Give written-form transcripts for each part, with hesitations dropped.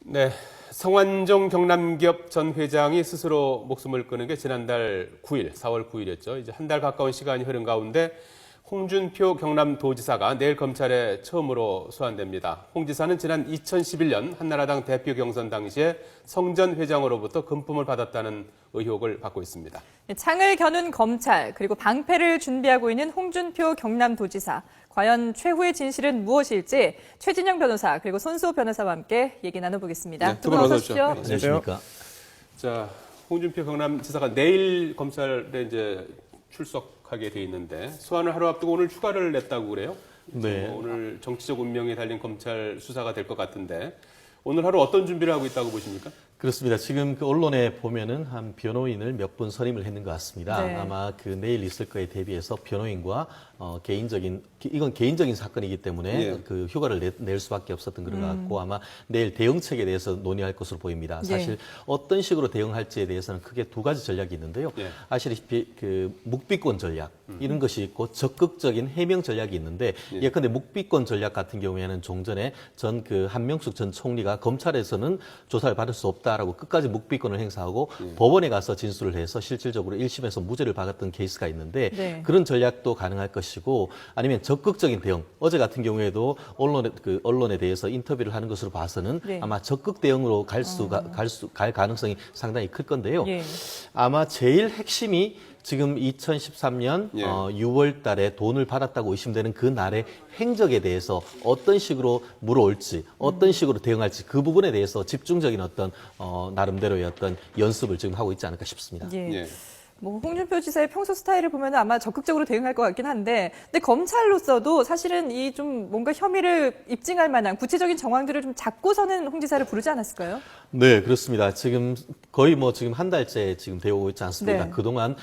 네, 성완종 경남기업 전 회장이 스스로 목숨을 끊은 게 지난달 9일, 4월 9일이었죠. 이제 한 달 가까운 시간이 흐른 가운데 홍준표 경남도지사가 내일 검찰에 처음으로 소환됩니다. 홍 지사는 지난 2011년 한나라당 대표 경선 당시에 성전 회장으로부터 금품을 받았다는 의혹을 받고 있습니다. 창을 겨눈 검찰, 그리고 방패를 준비하고 있는 홍준표 경남도지사. 과연 최후의 진실은 무엇일지 최진영 변호사 그리고 손수호 변호사와 함께 얘기 나눠보겠습니다. 네, 두 분 어서 오십시오. 안녕하십니까. 자, 홍준표 경남지사가 내일 검찰에 이제 출석하게 돼 있는데 소환을 하루 앞두고 오늘 휴가를 냈다고 그래요? 네. 오늘 정치적 운명이 달린 검찰 수사가 될 것 같은데 오늘 하루 어떤 준비를 하고 있다고 보십니까? 그렇습니다. 지금 그 언론에 보면은 한 변호인을 몇 분 선임을 했는 것 같습니다. 네. 아마 그 내일 있을 거에 대비해서 변호인과 이건 개인적인 사건이기 때문에 예. 그 휴가를 낼 수밖에 없었던 그런 것 같고 아마 내일 대응책에 대해서 논의할 것으로 보입니다. 사실 어떤 식으로 대응할지에 대해서는 크게 두 가지 전략이 있는데요. 예. 아시다시피 그 묵비권 전략 이런 것이 있고 적극적인 해명 전략이 있는데 예컨대 묵비권 전략 같은 경우에는 종전에 전 그 한명숙 전 총리가 검찰에서는 조사를 받을 수 없다라고 끝까지 묵비권을 행사하고 법원에 가서 진술을 해서 실질적으로 1심에서 무죄를 받았던 케이스가 있는데 네. 그런 전략도 가능할 것이고 아니면 적극적인 대응. 어제 같은 경우에도 언론에 대해서 인터뷰를 하는 것으로 봐서는 네. 아마 적극 대응으로 갈 가능성이 상당히 클 건데요. 예. 아마 제일 핵심이 지금 2013년 예. 6월 달에 돈을 받았다고 의심되는 그 날의 행적에 대해서 어떤 식으로 물어올지, 어떤 식으로 대응할지 그 부분에 대해서 집중적인 어떤 나름대로의 어떤 연습을 지금 하고 있지 않을까 싶습니다. 예. 예. 뭐 홍준표 지사의 평소 스타일을 보면 아마 적극적으로 대응할 것 같긴 한데, 근데 검찰로서도 사실은 이 좀 뭔가 혐의를 입증할 만한 구체적인 정황들을 좀 잡고서는 홍 지사를 부르지 않았을까요? 네, 그렇습니다. 지금 거의 지금 한 달째 지금 되어 오고 있지 않습니까? 네. 그동안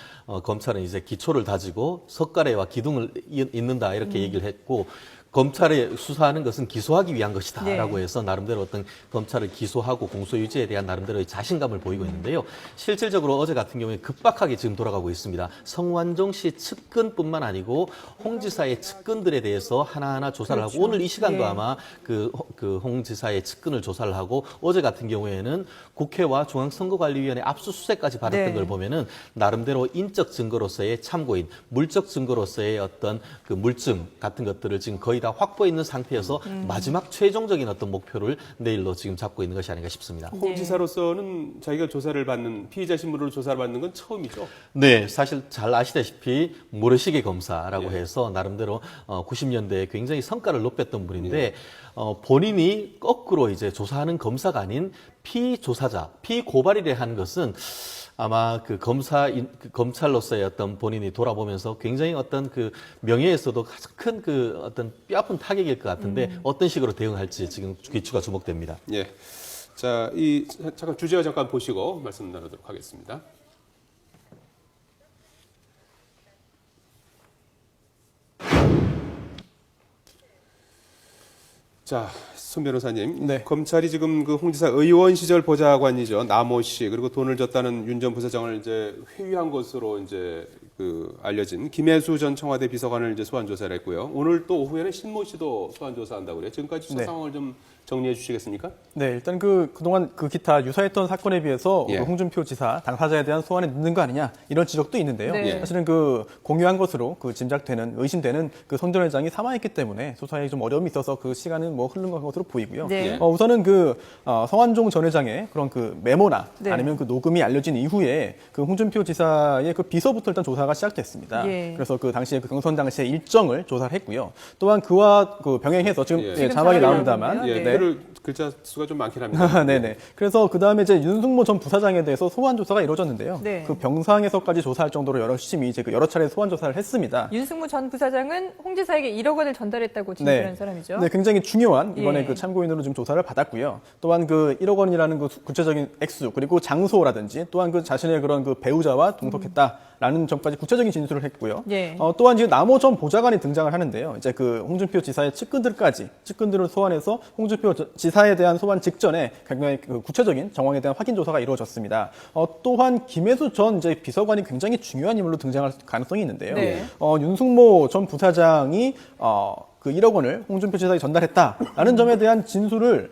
검찰은 이제 기초를 다지고 석가래와 기둥을 잇는다 이렇게 얘기를 했고 검찰에 수사하는 것은 기소하기 위한 것이다라고 네. 해서 나름대로 어떤 검찰을 기소하고 공소유지에 대한 나름대로의 자신감을 보이고 있는데요. 실질적으로 어제 같은 경우에 급박하게 지금 돌아가고 있습니다. 성완종 씨 측근뿐만 아니고 홍 지사의 측근들에 대해서 하나하나 조사를 그렇죠. 하고 오늘 이 시간도 예. 아마 그 홍 지사의 측근을 조사를 하고 어제 같은 경우에는 국회와 중앙선거관리위원회 압수수색까지 받았던 네. 걸 보면은 나름대로 인적 증거로서의 참고인, 물적 증거로서의 어떤 그 물증 같은 것들을 지금 거의 다 확보해 있는 상태여서 마지막 최종적인 어떤 목표를 내일로 지금 잡고 있는 것이 아닌가 싶습니다. 홍 네. 지사로서는 자기가 조사를 받는 피의자 신분으로 조사를 받는 건 처음이죠. 네, 사실 잘 아시다시피 모래시계 검사라고 예. 해서 나름대로 90년대에 굉장히 성과를 높였던 분인데 본인이 거꾸로 이제 조사하는 검사가 아닌 피조사자, 피고발이라 하는 것은 아마 그 검찰로서의 어떤 본인이 돌아보면서 굉장히 어떤 그 명예에서도 가장 큰 그 어떤 뼈아픈 타격일 것 같은데 어떤 식으로 대응할지 지금 귀추가 주목됩니다. 예. 자, 잠깐 주제와 잠깐 보시고 말씀 나누도록 하겠습니다. 자, 손 변호사님. 네. 검찰이 지금 그 홍 지사 의원 시절 보좌관이죠. 남호 씨 그리고 돈을 줬다는 윤 전 부사장을 이제 회유한 것으로 이제 그 알려진 김혜수 전 청와대 비서관을 이제 소환 조사를 했고요. 오늘 또 오후에는 신모 씨도 소환 조사한다고 그래요. 지금까지 수사 네. 상황을 좀 정리해 주시겠습니까? 네, 일단 그동안 그 기타 유사했던 사건에 비해서 예. 홍준표 지사 당사자에 대한 소환이 늦는 거 아니냐 이런 지적도 있는데요. 네. 사실은 그 공유한 것으로 그 의심되는 그 성 전 회장이 사망했기 때문에 수사에 좀 어려움이 있어서 그 시간은 흐른 것으로 보이고요. 네. 예. 우선은 성완종 전 회장의 그런 그 메모나 네. 아니면 그 녹음이 알려진 이후에 그 홍준표 지사의 그 비서부터 일단 조사가 시작됐습니다. 예. 그래서 그 당시에 그 경선 당시에 일정을 조사를 했고요. 또한 그와 그 병행해서 지금 예. 지금 자막이 자막이 나옵니다만 나오는데요. 예, 네. 글자 수가 좀 많긴 합니다. 네네. 그래서 그 다음에 이제 윤승모 전 부사장에 대해서 소환 조사가 이루어졌는데요. 네. 그 병상에서까지 조사할 정도로 열심히 이제 여러 차례 소환 조사를 했습니다. 윤승무 전 부사장은 홍 지사에게 1억 원을 전달했다고 진술한 사람이죠. 네, 굉장히 중요한 이번에 예. 그 참고인으로 좀 조사를 받았고요. 또한 그 1억 원이라는 그 구체적인 액수 그리고 장소라든지 또한 그 자신의 그런 그 배우자와 동석했다라는 점까지 구체적인 진술을 했고요. 예. 또한 이제 남호 전 보좌관이 등장을 하는데요. 이제 그 홍준표 지사의 측근들을 소환해서 홍준표 지사에 대한 소환 직전에 굉장히 그 구체적인 정황에 대한 확인 조사가 이루어졌습니다. 또한 김혜수 전 이제 비서관이 굉장히 중요한 인물로 등장할 가능성이 있는데요. 네. 윤승모 전 부사장이 그 1억 원을 홍준표 지사에게 전달했다라는 점에 대한 진술을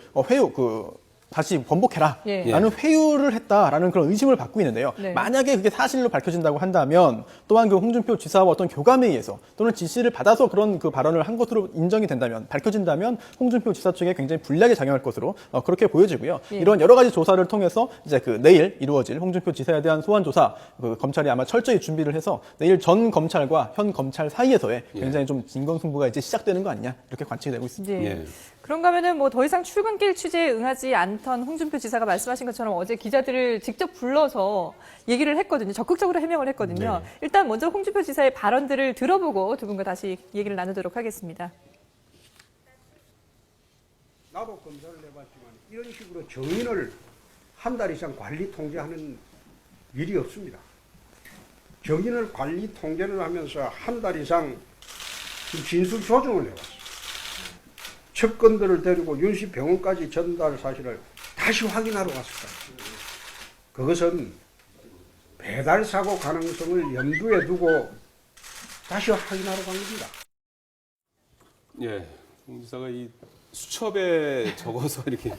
다시 번복해라 예. 라는 회유를 했다라는 그런 의심을 받고 있는데요. 네. 만약에 그게 사실로 밝혀진다고 한다면 또한 그 홍준표 지사와 어떤 교감에 의해서 또는 지시를 받아서 그런 그 발언을 한 것으로 인정이 된다면, 밝혀진다면 홍준표 지사 측에 굉장히 불리하게 작용할 것으로 그렇게 보여지고요. 예. 이런 여러 가지 조사를 통해서 이제 그 내일 이루어질 홍준표 지사에 대한 소환 조사, 그 검찰이 아마 철저히 준비를 해서 내일 전 검찰과 현 검찰 사이에서의 굉장히 좀 진검승부가 이제 시작되는 거 아니냐, 이렇게 관측이 되고 있습니다. 네. 예. 그런가 하면은 뭐 더 이상 출근길 취재에 응하지 않던 홍준표 지사가 말씀하신 것처럼 어제 기자들을 직접 불러서 얘기를 했거든요. 적극적으로 해명을 했거든요. 네. 일단 먼저 홍준표 지사의 발언들을 들어보고 두 분과 다시 얘기를 나누도록 하겠습니다. 나도 검사를 해봤지만 이런 식으로 정인을 한 달 이상 관리 통제하는 일이 없습니다. 정인을 관리 통제를 하면서 한 달 이상 진술 조정을 해왔어요. 측근들을 데리고 윤씨 병원까지 전달 사실을 다시 확인하러 갔을 거예요. 그것은 배달 사고 가능성을 염두에 두고 다시 확인하러 간 겁니다. 예, 홍 지사가 이 수첩에 적어서 이렇게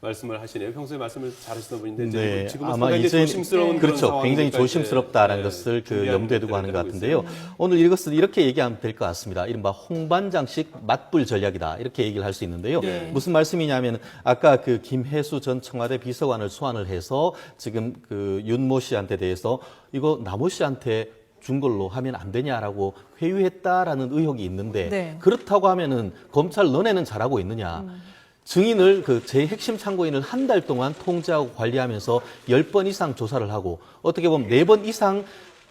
말씀을 하시네요. 평소에 말씀을 잘하시던 분인데 네, 지금은 아마 상당히 이제 조심스러운 그런 그렇죠. 상황이니까 굉장히 이제, 조심스럽다라는 예, 것을 그 준비하는 염두에 두고 하는 것 것들을 같은데요. 하고 있어요. 오늘 이것을 이렇게 얘기하면 될 것 같습니다. 이른바 홍반장식 맞불 전략이다, 이렇게 얘기를 할 수 있는데요. 네. 무슨 말씀이냐면 아까 그 김혜수 전 청와대 비서관을 소환을 해서 지금 그 윤모 씨한테 대해서 이거 나모 씨한테 준 걸로 하면 안 되냐라고 회유했다라는 의혹이 있는데 네. 그렇다고 하면은 검찰 너네는 잘하고 있느냐? 증인을 그 제 핵심 참고인을 한 달 동안 통제하고 관리하면서 10번 이상 조사를 하고 어떻게 보면 4번 이상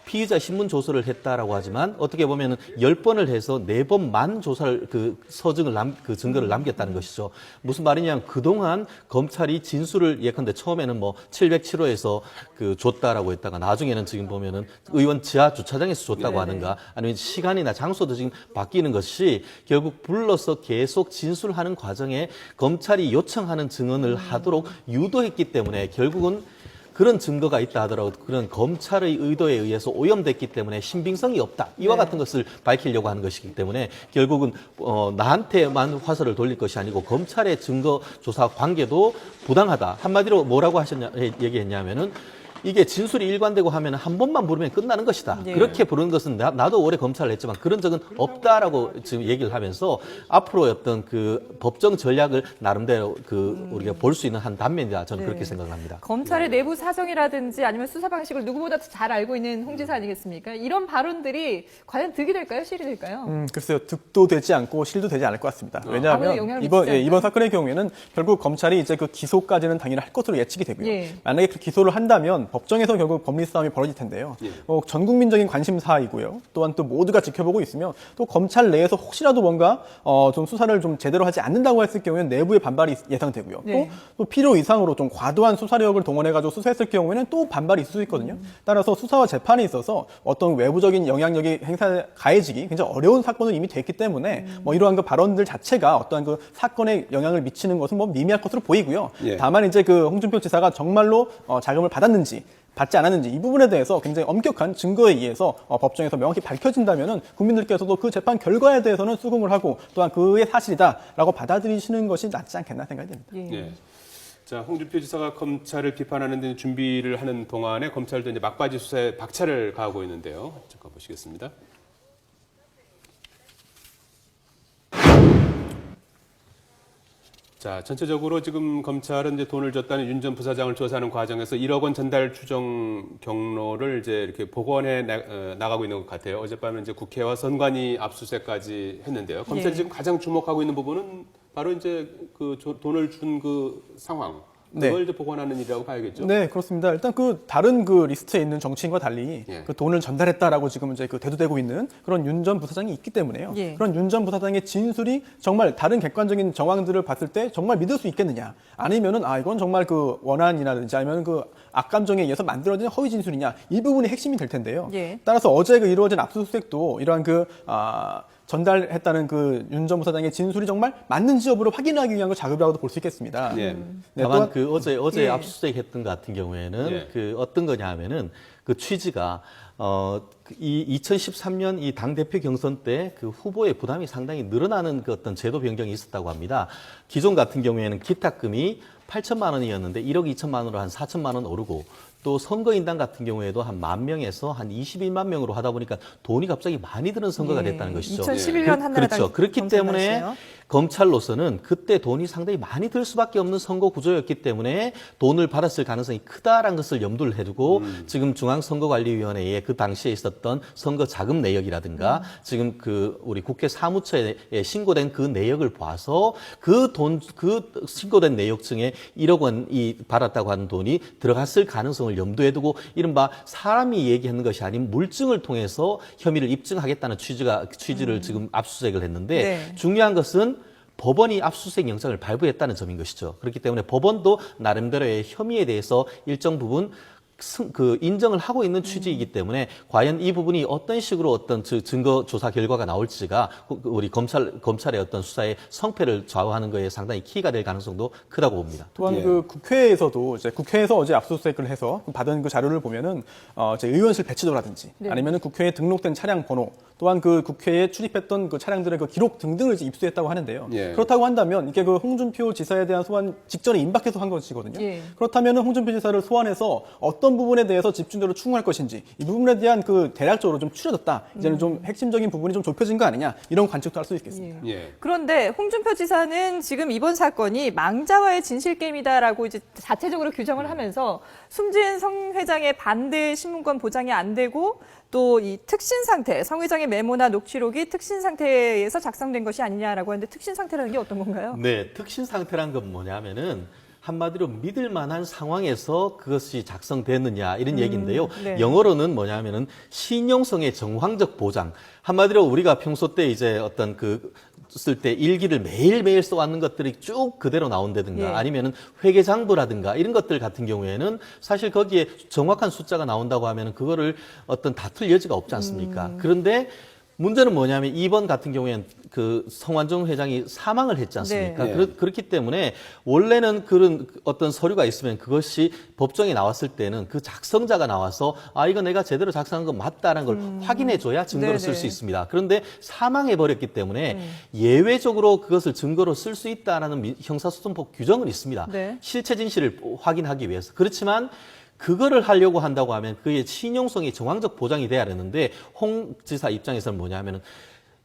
피의자 신문 조서를 했다라고 하지만 어떻게 보면은 10번을 해서 4번만 조사를 그 서증을 그 증거를 남겼다는 것이죠. 무슨 말이냐면 그동안 검찰이 진술을 예컨대 처음에는 뭐 707호에서 그 줬다라고 했다가 나중에는 지금 보면은 의원 지하 주차장에서 줬다고 네네. 하는가 아니면 시간이나 장소도 지금 바뀌는 것이 결국 불러서 계속 진술하는 과정에 검찰이 요청하는 증언을 하도록 유도했기 때문에 결국은 그런 증거가 있다 하더라도 그런 검찰의 의도에 의해서 오염됐기 때문에 신빙성이 없다. 이와 네. 같은 것을 밝히려고 하는 것이기 때문에 결국은 나한테만 화살을 돌릴 것이 아니고 검찰의 증거 조사 관계도 부당하다. 한마디로 뭐라고 얘기했냐면은 이게 진술이 일관되고 하면 한 번만 부르면 끝나는 것이다. 네. 그렇게 부르는 것은 나도 오래 검찰을 했지만 그런 적은 없다라고 지금 얘기를 하면서 앞으로 어떤 그 법정 전략을 나름대로 그 우리가 볼 수 있는 한 단면이다. 저는 네. 그렇게 생각을 합니다. 검찰의 내부 사정이라든지 아니면 수사 방식을 누구보다 잘 알고 있는 홍 지사 아니겠습니까? 이런 발언들이 과연 득이 될까요? 실이 될까요? 글쎄요, 득도 되지 않고 실도 되지 않을 것 같습니다. 아무래도 왜냐하면 영향을 이번 미치지 이번 사건의 경우에는 결국 검찰이 이제 그 기소까지는 당연히 할 것으로 예측이 되고요. 예. 만약에 그 기소를 한다면 법정에서 결국 법리 싸움이 벌어질 텐데요. 예. 전 국민적인 관심사이고요. 또한 또 모두가 지켜보고 있으면 또 검찰 내에서 혹시라도 뭔가 좀 수사를 좀 제대로 하지 않는다고 했을 경우에는 내부의 반발이 예상되고요. 네. 또 필요 이상으로 좀 과도한 수사력을 동원해가지고 수사했을 경우에는 또 반발이 있을 수 있거든요. 따라서 수사와 재판에 있어서 어떤 외부적인 영향력이 가해지기 굉장히 어려운 사건은 이미 됐기 때문에 뭐 이러한 그 발언들 자체가 어떠한 그 사건에 영향을 미치는 것은 뭐 미미할 것으로 보이고요. 예. 다만 이제 그 홍준표 지사가 정말로 자금을 받았는지 받지 않았는지 이 부분에 대해서 굉장히 엄격한 증거에 의해서 법정에서 명확히 밝혀진다면은 국민들께서도 그 재판 결과에 대해서는 수긍을 하고 또한 그의 사실이다라고 받아들이시는 것이 낫지 않겠나 생각이 됩니다. 예. 예. 자, 홍준표 지사가 검찰을 비판하는 데 준비를 하는 동안에 검찰도 이제 막바지 수사에 박차를 가하고 있는데요. 잠깐 보시겠습니다. 자, 전체적으로 지금 검찰은 이제 돈을 줬다는 윤 전 부사장을 조사하는 과정에서 1억 원 전달 추정 경로를 이제 이렇게 복원해 나가고 있는 것 같아요. 어젯밤에 이제 국회와 선관위 압수수색까지 했는데요. 검찰이 예. 지금 가장 주목하고 있는 부분은 바로 이제 그 돈을 준 그 상황. 그걸 이제 복원하는 일이라고 봐야겠죠. 네, 그렇습니다. 일단 그 다른 그 리스트에 있는 정치인과 달리 예. 그 돈을 전달했다라고 지금 이제 그 대두되고 있는 그런 윤 전 부사장이 있기 때문에요. 예. 그런 윤 전 부사장의 진술이 정말 다른 객관적인 정황들을 봤을 때 정말 믿을 수 있겠느냐? 아니면은 이건 정말 그 원한이라든지 아니면 그 악감정에 의해서 만들어진 허위 진술이냐? 이 부분이 핵심이 될 텐데요. 예. 따라서 어제 그 이루어진 압수수색도 이러한 전달했다는 그 윤 전 부사장의 진술이 정말 맞는지 여부를 확인하기 위한 그 작업이라고도 볼 수 있겠습니다. 예. 네, 다만 또한- 그 어제 예. 압수수색 했던 것 같은 경우에는 예. 그 어떤 거냐 하면은 그 취지가 이 2013년 이 당대표 경선 때 그 후보의 부담이 상당히 늘어나는 그 어떤 제도 변경이 있었다고 합니다. 기존 같은 경우에는 기탁금이 8천만 원이었는데 1억 2천만 원으로 한 4천만 원 오르고 또 선거인단 같은 경우에도 한 10,000명에서 한 21만 명으로 하다 보니까 돈이 갑자기 많이 드는 선거가 됐다는 것이죠. 2011년 한나라당 그렇죠. 그렇기 때문에 검찰 검찰로서는 그때 돈이 상당히 많이 들 수밖에 없는 선거 구조였기 때문에 돈을 받았을 가능성이 크다라는 것을 염두를 해두고 지금 중앙선거관리위원회에 그 당시에 있었던 선거 자금 내역이라든가 지금 그 우리 국회 사무처에 신고된 그 내역을 봐서 그 신고된 내역 중에 1억 원이 받았다고 하는 돈이 들어갔을 가능성을 염두에 두고 이른바 사람이 얘기하는 것이 아닌 물증을 통해서 혐의를 입증하겠다는 취지를 지금 압수수색을 했는데 네. 중요한 것은 법원이 압수수색 영장을 발부했다는 점인 것이죠. 그렇기 때문에 법원도 나름대로의 혐의에 대해서 일정 부분 인정을 하고 있는 취지이기 때문에 과연 이 부분이 어떤 식으로 어떤 증거 조사 결과가 나올지가 우리 검찰의 어떤 수사의 성패를 좌우하는 거에 상당히 키가 될 가능성도 크다고 봅니다. 또한 예. 그 국회에서도 이제 국회에서 어제 압수수색을 해서 받은 그 자료를 보면은 이제 의원실 배치도라든지 네. 아니면은 국회에 등록된 차량 번호 또한 그 국회에 출입했던 그 차량들의 그 기록 등등을 이제 입수했다고 하는데요. 예. 그렇다고 한다면 이게 그 홍준표 지사에 대한 소환 직전에 임박해서 한 것이거든요. 예. 그렇다면은 홍준표 지사를 소환해서 어떤 부분에 대해서 집중적으로 추궁할 것인지 이 부분에 대한 그 대략적으로 좀 추려졌다. 이제는 좀 핵심적인 부분이 좀 좁혀진 거 아니냐 이런 관측도 할 수 있겠습니다. 예. 그런데 홍준표 지사는 지금 이번 사건이 망자와의 진실 게임이다라고 이제 자체적으로 규정을 하면서 숨진 성 회장의 반대 신문권 보장이 안 되고 또 이 특신 상태, 성 회장의 메모나 녹취록이 특신 상태에서 작성된 것이 아니냐라고 하는데 특신 상태라는 게 어떤 건가요? 네, 특신 상태란 건 뭐냐면은 한마디로 믿을 만한 상황에서 그것이 작성됐느냐 이런 얘기인데요. 네. 영어로는 뭐냐면은 신용성의 정황적 보장. 한마디로 우리가 평소 때 이제 어떤 쓸 때 일기를 매일매일 써왔는 것들이 쭉 그대로 나온다든가 예. 아니면은 회계장부라든가 이런 것들 같은 경우에는 사실 거기에 정확한 숫자가 나온다고 하면은 그거를 어떤 다툴 여지가 없지 않습니까? 그런데 문제는 뭐냐면 이번 같은 경우에는 그 성완종 회장이 사망을 했지 않습니까? 네. 그렇기 때문에 원래는 그런 어떤 서류가 있으면 그것이 법정에 나왔을 때는 그 작성자가 나와서 이거 내가 제대로 작성한 거 맞다라는 걸 확인해줘야 증거로 쓸 수 네네. 있습니다. 그런데 사망해버렸기 때문에 예외적으로 그것을 증거로 쓸 수 있다라는 형사소송법 규정은 있습니다. 네. 실체 진실을 확인하기 위해서. 그렇지만 그거를 하려고 한다고 하면 그의 신용성이 정황적 보장이 돼야 되는데 홍 지사 입장에서는 뭐냐면은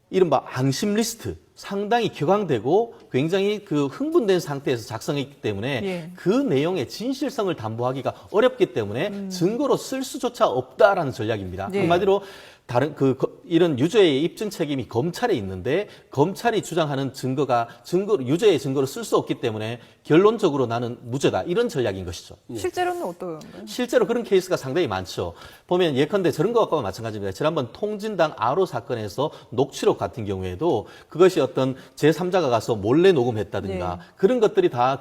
이른바 앙심 리스트 상당히 격앙되고 굉장히 그 흥분된 상태에서 작성했기 때문에 예. 그 내용의 진실성을 담보하기가 어렵기 때문에 증거로 쓸 수조차 없다라는 전략입니다. 네. 한마디로 이런 유죄의 입증 책임이 검찰에 있는데 검찰이 주장하는 유죄의 증거로 쓸 수 없기 때문에 결론적으로 나는 무죄다 이런 전략인 것이죠. 실제로는 어떤가요? 실제로 그런 케이스가 상당히 많죠. 보면 예컨대 저런 것과 마찬가지입니다. 지난번 통진당 아로 사건에서 녹취록 같은 경우에도 그것이 어떤 제3자가 가서 몰래 녹음했다든가 네. 그런 것들이 다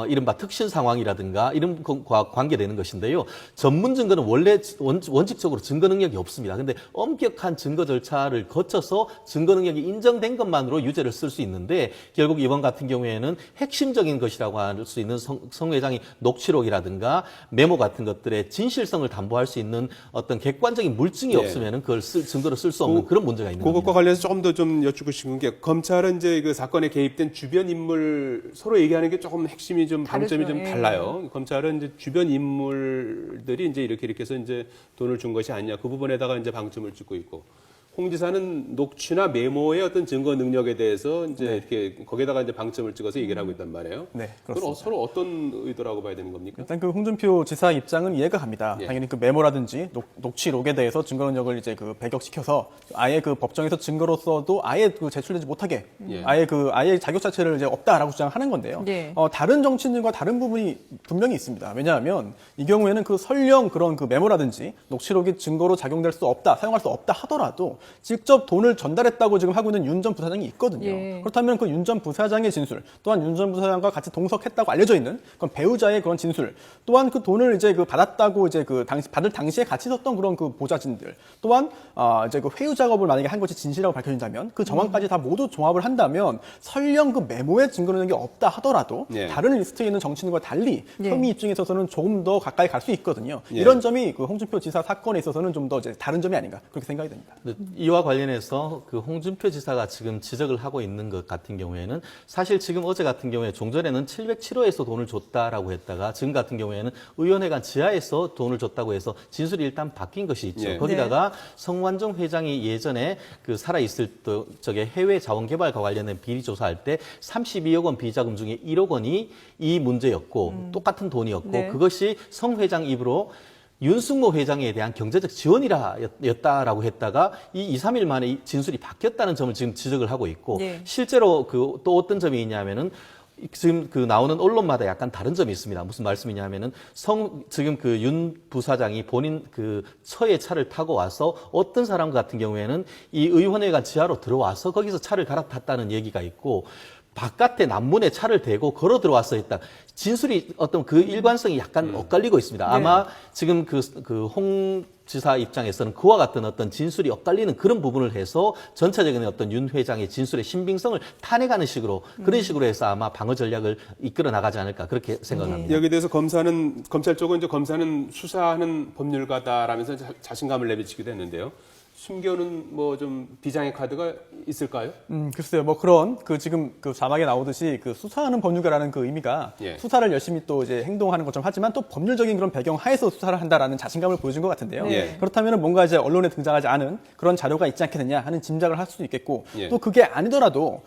이른바 특신 상황이라든가 이런 것과 관계되는 것인데요. 전문 증거는 원래 원칙적으로 증거 능력이 없습니다. 근데 엄격한 증거 절차를 거쳐서 증거 능력이 인정된 것만으로 유죄를 쓸 수 있는데 결국 이번 같은 경우에는 핵심적인 것이라고 할 수 있는 성 회장이 녹취록이라든가 메모 같은 것들의 진실성을 담보할 수 있는 어떤 객관적인 물증이 예. 없으면 그걸 증거로 쓸 수 없는 그런 문제가 있는 그것과 겁니다. 관련해서 조금 더 좀 여쭙고 싶은 게 검찰은 이제 그 사건에 개입된 주변 인물 서로 얘기하는 게 조금 핵심이 좀 방점이 다르죠. 좀 예. 달라요. 검찰은 이제 주변 인물들이 이제 이렇게 해서 이제 돈을 준 것이 아니냐 그 부분에다가 이제 방점을 찍고 있고 홍 지사는 녹취나 메모의 어떤 증거 능력에 대해서 이제 이렇게 거기에다가 이제 방점을 찍어서 얘기를 하고 있단 말이에요. 네, 그건 그렇습니다. 서로 어떤 의도라고 봐야 되는 겁니까? 일단 그 홍준표 지사 입장은 이해가 갑니다. 예. 당연히 그 메모라든지 녹취록에 대해서 증거 능력을 이제 그 배격시켜서 아예 그 법정에서 증거로서도 아예 그 제출되지 못하게 예. 아예 자격 자체를 이제 없다라고 주장하는 건데요. 예. 다른 정치인들과 다른 부분이 분명히 있습니다. 왜냐하면 이 경우에는 그 설령 그런 그 메모라든지 녹취록이 증거로 작용될 수 없다, 사용할 수 없다 하더라도 직접 돈을 전달했다고 지금 하고 있는 윤 전 부사장이 있거든요. 예. 그렇다면 그 윤 전 부사장의 진술, 또한 윤 전 부사장과 같이 동석했다고 알려져 있는 그런 배우자의 그런 진술, 또한 그 돈을 이제 그 받았다고 이제 그 받을 당시에 같이 있었던 그런 그 보좌진들, 또한 이제 그 회유 작업을 만약에 한 것이 진실이라고 밝혀진다면 그 정황까지 다 모두 종합을 한다면 설령 그 메모에 증거 능력이 없다 하더라도 예. 다른 리스트에 있는 정치인과 달리 예. 혐의 입증에 있어서는 조금 더 가까이 갈 수 있거든요. 예. 이런 점이 그 홍준표 지사 사건에 있어서는 좀 더 이제 다른 점이 아닌가 그렇게 생각이 됩니다. 근데 이와 관련해서 그 홍준표 지사가 지금 지적을 하고 있는 것 같은 경우에는 사실 지금 어제 같은 경우에 종전에는 707호에서 돈을 줬다라고 했다가 지금 같은 경우에는 의원회관 지하에서 돈을 줬다고 해서 진술이 일단 바뀐 것이 있죠. 예. 거기다가 성완종 회장이 예전에 그 살아있을 적에 해외 자원개발과 관련된 비리 조사할 때 32억 원 비자금 중에 1억 원이 이 문제였고 똑같은 돈이었고 네. 그것이 성 회장 입으로 윤승모 회장에 대한 경제적 지원이라였다라고 했다가 이 2, 3일 만에 이 진술이 바뀌었다는 점을 지금 지적을 하고 있고 네. 실제로 그 또 어떤 점이 있냐면은 지금 그 나오는 언론마다 약간 다른 점이 있습니다. 무슨 말씀이냐면은 지금 그 윤 부사장이 본인 그 처의 차를 타고 와서 어떤 사람 같은 경우에는 이 의원회관 지하로 들어와서 거기서 차를 갈아탔다는 얘기가 있고 바깥에 남문에 차를 대고 걸어 들어와서 했다. 진술이 어떤 그 일관성이 약간 엇갈리고 있습니다. 아마 지금 홍 지사 입장에서는 그와 같은 어떤 진술이 엇갈리는 그런 부분을 해서 전체적인 어떤 윤 회장의 진술의 신빙성을 탄핵하는 식으로 그런 식으로 해서 아마 방어 전략을 이끌어 나가지 않을까 그렇게 생각합니다. 여기에 대해서 검찰 쪽은 이제 검사는 수사하는 법률가다라면서 자신감을 내비치기도 했는데요. 숨겨는 뭐 좀 비장의 카드가 있을까요? 글쎄요, 뭐 그런 지금 그 자막에 나오듯이 그 수사하는 법률가라는 그 의미가 예. 수사를 열심히 또 이제 행동하는 것처럼 하지만 또 법률적인 그런 배경 하에서 수사를 한다라는 자신감을 보여준 것 같은데요. 예. 그렇다면 뭔가 이제 언론에 등장하지 않은 그런 자료가 있지 않겠느냐 하는 짐작을 할 수도 있겠고 예. 또 그게 아니더라도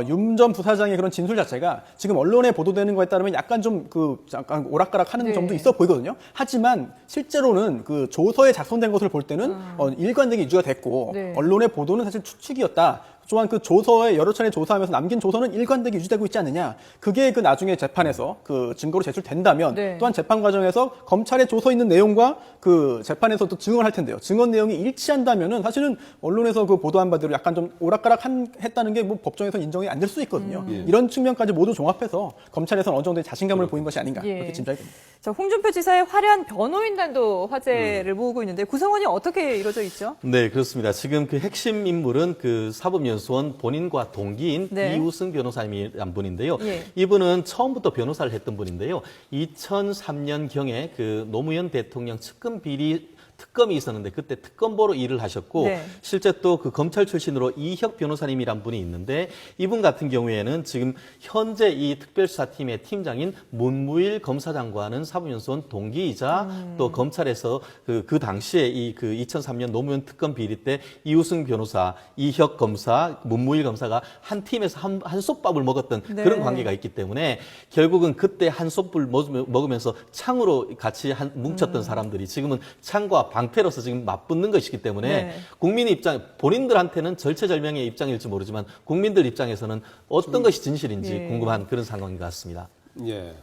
윤 전 부사장의 그런 진술 자체가 지금 언론에 보도되는 거에 따르면 약간 좀 약간 오락가락하는 네. 점도 있어 보이거든요. 하지만 실제로는 그 조서에 작성된 것을 볼 때는 일관되게 유지가 됐고 네. 언론의 보도는 사실 추측이었다. 또한 그 조서에 여러 차례 조사하면서 남긴 조서는 일관되게 유지되고 있지 않느냐. 그게 그 나중에 재판에서 그 증거로 제출된다면 네. 또한 재판 과정에서 검찰의 조서 있는 내용과 그 재판에서 또 증언을 할 텐데요. 증언 내용이 일치한다면은 사실은 언론에서 그 보도한 바대로 약간 좀 오락가락 했다는 게 뭐 법정에서 인정이 안 될 수 있거든요. 이런 측면까지 모두 종합해서 검찰에서는 어느 정도의 자신감을 보인 것이 아닌가 예. 그렇게 짐작이 됩니다. 자, 홍준표 지사의 화려한 변호인단도 화제를 모으고 있는데 구성원이 어떻게 이루어져 있죠? 네, 그렇습니다. 지금 그 핵심 인물은 그 사법연수원 본인과 동기인 네. 이우승 변호사님이란 분인데요. 예. 이분은 처음부터 변호사를 했던 분인데요. 2003년경에 그 노무현 대통령 측근 비리 특검이 있었는데 그때 특검보로 일을 하셨고 네. 실제 또 그 검찰 출신으로 이혁 변호사님이란 분이 있는데 이분 같은 경우에는 지금 현재 이 특별수사팀의 팀장인 문무일 검사장과는 사법연수원 동기이자 또 검찰에서 그 당시에 이 그 2003년 노무현 특검 비리 때 이우승 변호사, 이혁 검사, 문무일 검사가 한 팀에서 한솥밥을 먹었던 네. 그런 관계가 있기 때문에 결국은 그때 한솥을 먹으면서 창으로 같이 뭉쳤던 사람들이 지금은 창과 방패로서 지금 맞붙는 것이기 때문에 네. 국민의 입장, 본인들한테는 절체절명의 입장일지 모르지만 국민들 입장에서는 어떤 것이 진실인지 예. 궁금한 그런 상황인 것 같습니다. 예.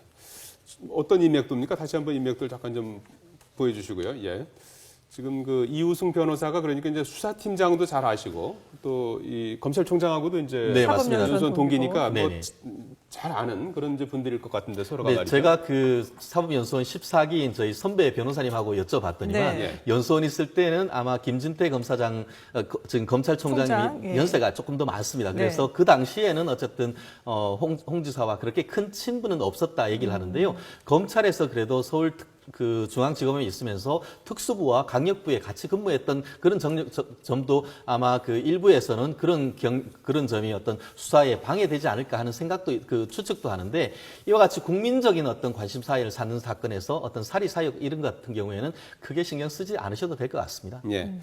어떤 인맥도입니까? 다시 한번 인맥들 잠깐 좀 보여주시고요. 예. 지금 그 이우승 변호사가 그러니까 이제 수사팀장도 잘 아시고 또 이 검찰총장하고도 이제 네, 맞습니다. 연수원 동기니까 뭐 네네. 잘 아는 그런 이제 분들일 것 같은데 서로가 네, 말이죠. 제가 그 사법연수원 14기인 저희 선배 변호사님하고 여쭤봤더니만 네. 연수원 있을 때는 아마 김진태 검사장, 지금 검찰총장님이 총장, 예. 연세가 조금 더 많습니다. 네. 그래서 그 당시에는 어쨌든 홍 지사와 그렇게 큰 친분은 없었다 얘기를 하는데요. 검찰에서 그래도 서울 그 중앙지검에 있으면서 특수부와 강력부에 같이 근무했던 그런 점도 아마 그 일부에서는 그런 점이 어떤 수사에 방해되지 않을까 하는 생각도 그 추측도 하는데 이와 같이 국민적인 어떤 관심사를 찾는 사건에서 어떤 사리 사욕 이런 것 같은 경우에는 크게 신경 쓰지 않으셔도 될 것 같습니다. 예.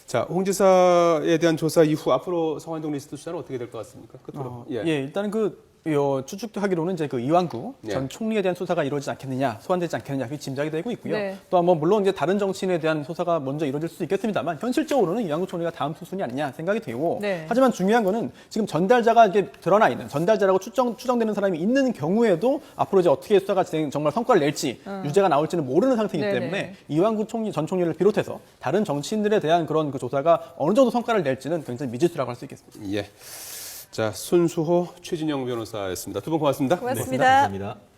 자, 홍 지사에 대한 조사 이후 앞으로 성완종 리스트 수사는 어떻게 될 것 같습니까? 끝으로. 예, 일단은 추측도 하기로는 이제 그 이완구 예. 전 총리에 대한 수사가 이루어지지 않겠느냐, 소환되지 않겠느냐, 그게 짐작이 되고 있고요. 네. 또 뭐 물론 이제 다른 정치인에 대한 수사가 먼저 이루어질 수 있겠습니다만 현실적으로는 이완구 총리가 다음 수순이 아니냐 생각이 되고, 네. 하지만 중요한 거는 지금 전달자가 이제 드러나 있는 전달자라고 추정되는 사람이 있는 경우에도 앞으로 이제 어떻게 수사가 정말 성과를 낼지 유죄가 나올지는 모르는 상태이기 네네. 때문에 이완구 전 총리를 비롯해서 다른 정치인들에 대한 그런 그 조사가 어느 정도 성과를 낼지는 굉장히 미지수라고 할 수 있겠습니다. 예. 자, 손수호, 최진영 변호사였습니다. 두 분 고맙습니다. 고맙습니다. 감사합니다.